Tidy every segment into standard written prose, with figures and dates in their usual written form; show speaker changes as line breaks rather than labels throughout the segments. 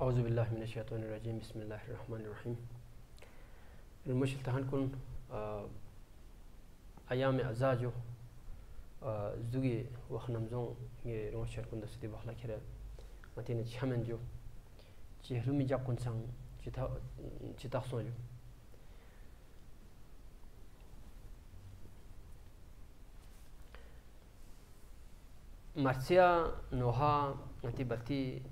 Auzubillahi mineşşeytanirracim. Bismillahirrahmanirrahim. المشكلة هنكون أيام أزاجو زوجي وخنمزون يروشر كون دستي بخلا كره متين تشمن جو تشهلومي جاب كون سان تشتاخسون جو مرسيا نوها نتي برتي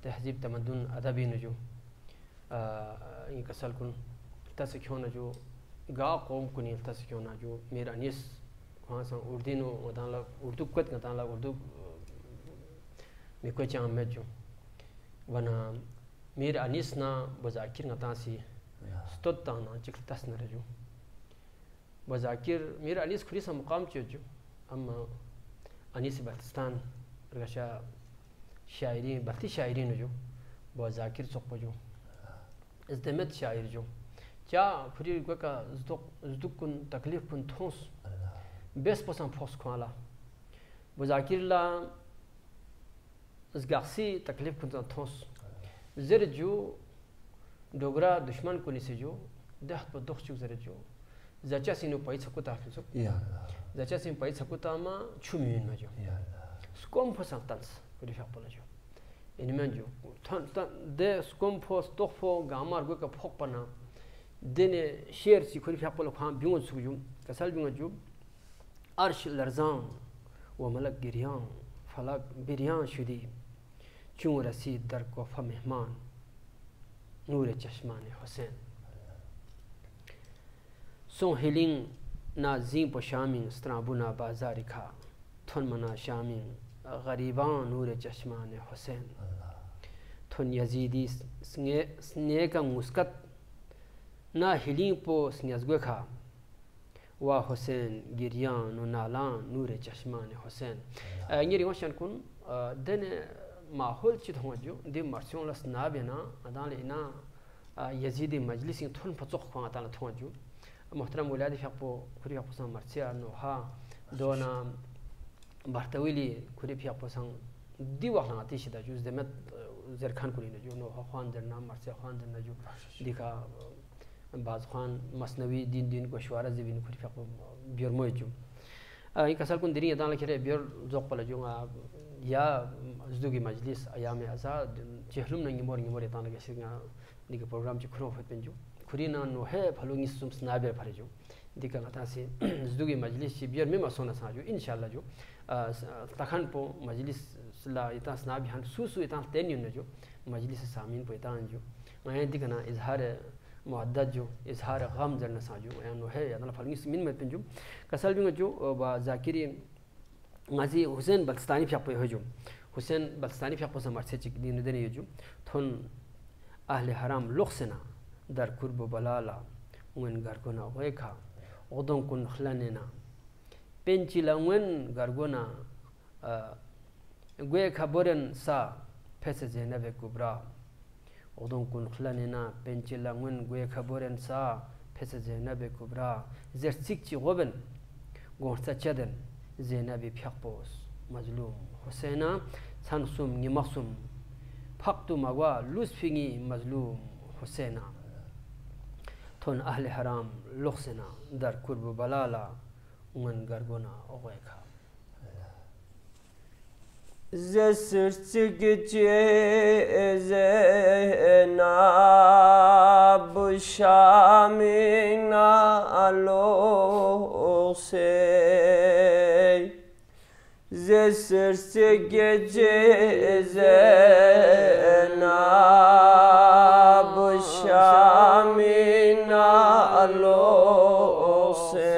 تهذيب تمدن أدبي نجو إنك سالكون تسكيون نجو غا قوم كوني تسكيون نجو مير أنيس वहाँ से उर्दू मतलब उर्दू कुछ कहता है उर्दू में कोई चांग में जो वना मेरे अनिस ना बजाकिर कहता सी स्टोता ना चिकलतास न रजो बजाकिर मेरे अनिस खुली सा मुकाम चुजो अम्मा अनिस बल्तिस्तान रगशा शायरी बल्ति शायरी न जो बजाकिर चौक जो इज़्दमेत शायर जो क्या खुली कोई का ज़ुक कुन तकलीफ कुन थोंस बेस पसंद फोस खाला बजाकिर ला ज़गासी तकलीफ कुन थोंस ज़र जो डोगरा दुश्मन को निसे जो दह पर दुख चुक ज़र जो ज़च्चा सिनो पाई सकुता है सो ज़च्चा सिन पाई सकुता मा छुमीन में जो स्कोम पसंद तंस कुछ फ़ाक पला जो इनमें जो दे स्कोम फोस दुख फो गामार गो का फोक पना देने शेर सी कुछ फ़ाक पला खाम बिंगो सुजूम कसल बिंगो जो अर्श लरज़ां व मलक गिरियां फलक बिरियां शुदी चूँ रसीद दर कोफ़ा मेहमान नूर चश्मान हुसैन सो हिलिंग ना ज़ीं पोशामिंग स्त्राबुना बाज़ारी खा थुन मना शामिंग गरीबां नूर चश्मान हुसैन थुन यजीदी स्ने का मुस्कत ना हिलिंग पो स्नेज़गुए खा वाह हुसैन गिरियां नो नालां नूर चश्मान हुसैन ये रिवाशन कुन देने माहौल चित हो जो दे मर्सियों लस ना बिना अदाल इना यजीद मजलिस थुन फचुख को अदाल थो जो मोहतरम मुलाद फपो खुरी फपो सं मर्सिया नो हा दोना बर्तविली खुरी फपो सं दीवा ना तिशिदा जुज देमत जर खान कुली जो नो खान जर नाम मर्सिया खान जर जो दिखा बाज खान मसनवी दिन को शुआरा ज़बीन खुद फ़िक़्र बियर मोइजू इन कसर कुन दिरी अदाल खेरे बियर ज़ोक पला जो या ज़ुगी मजलिस अयाम अज़ा चेहलुम नंगी मोर अदाल के सिंगा दिके प्रोग्राम च खुरो फत पेंजू खुरी ना नो है फलुंगी सुम स्नाबे फरे जो दिका गता से ज़ुगी मजलिस बियर में मसोना साजू इंशाल्लाह जो तखन पो मजलिस ला इता स्नाबी हन सुसु इता तेन्युन जो मजलिस सामीन पो इता जो मैं दिकना इजहार मुअद्दद जो इजहार गम जर न साजू यानो है याना फलंगी मिन में पिंजू कसल बिंग जो बा जाकिरी ngazi हुसैन बल्तिस्तानी फ्यापो हो जो हुसैन बल्तिस्तानी फ्यापो समर्से चिक दिन देने जो थुन अहले हराम लुखसना दर कुर्ब बलाला उन गरगोना वेखा ओदों कुन खलनेना पेंचिला उन गरगोना वेखा बोरन सा फेसे जेनबे कुबरा ओदों कुन खलनेना पेंचिला उन वेखा बोरन सा फेसे जेनबे कुबरा जर्सिकची गोबन गोरसा चदन ज़ेनबी फ़िक़्पोस मज़लूम हुसैना सनसुम निमसुम फ़क्तु मगवा लुस्फिंगी मज़लूम हुसैना थुन अहले हराम लुखसना दर कुर्ब बलाला उन गरगोना ओगेखा
ज़ेनब शामिना lose Zesirse gece Zenab Şamina lose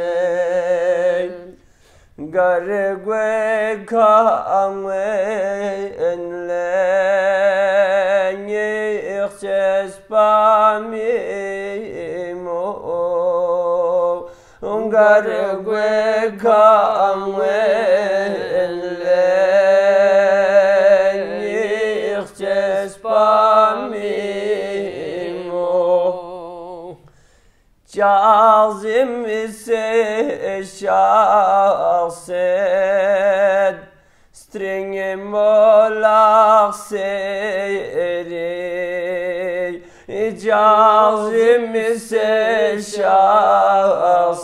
Gargwe kame enlenye İhses pamimo Gargwe kame Cazim ise şahsed Stringe molak seri cazim se şahset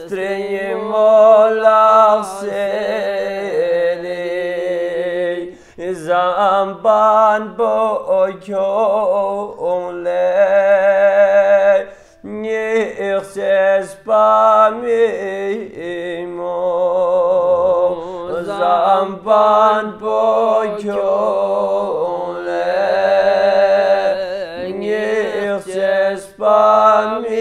strenim ola seli zamban boyonle nirses pamimo zamban boyonle nirses pamimo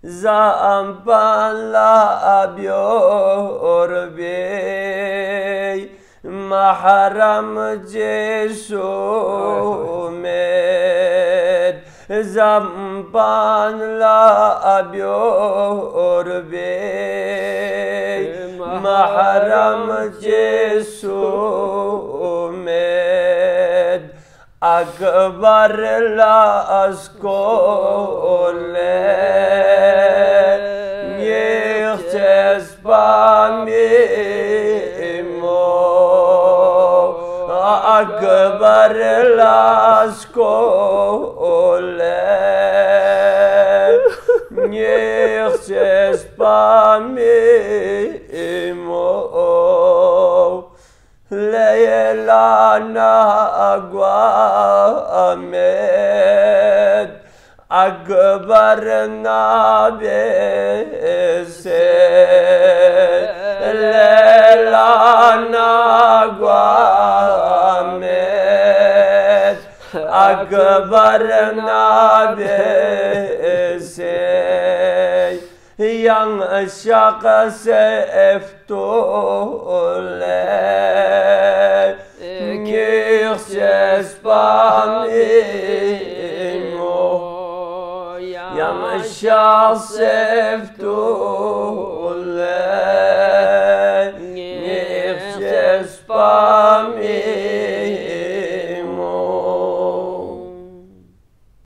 zamban labiyor bey mahram cesumet zamban labiyor bey mahram cesumet akbar laskole nirses pamimo akbar laskole nirses pamimo leyelana agwamet akbar nabese leyelana agwamet akbar nabese yang şakası eftole nirses pamimo yang şakası eftole nirses pamimo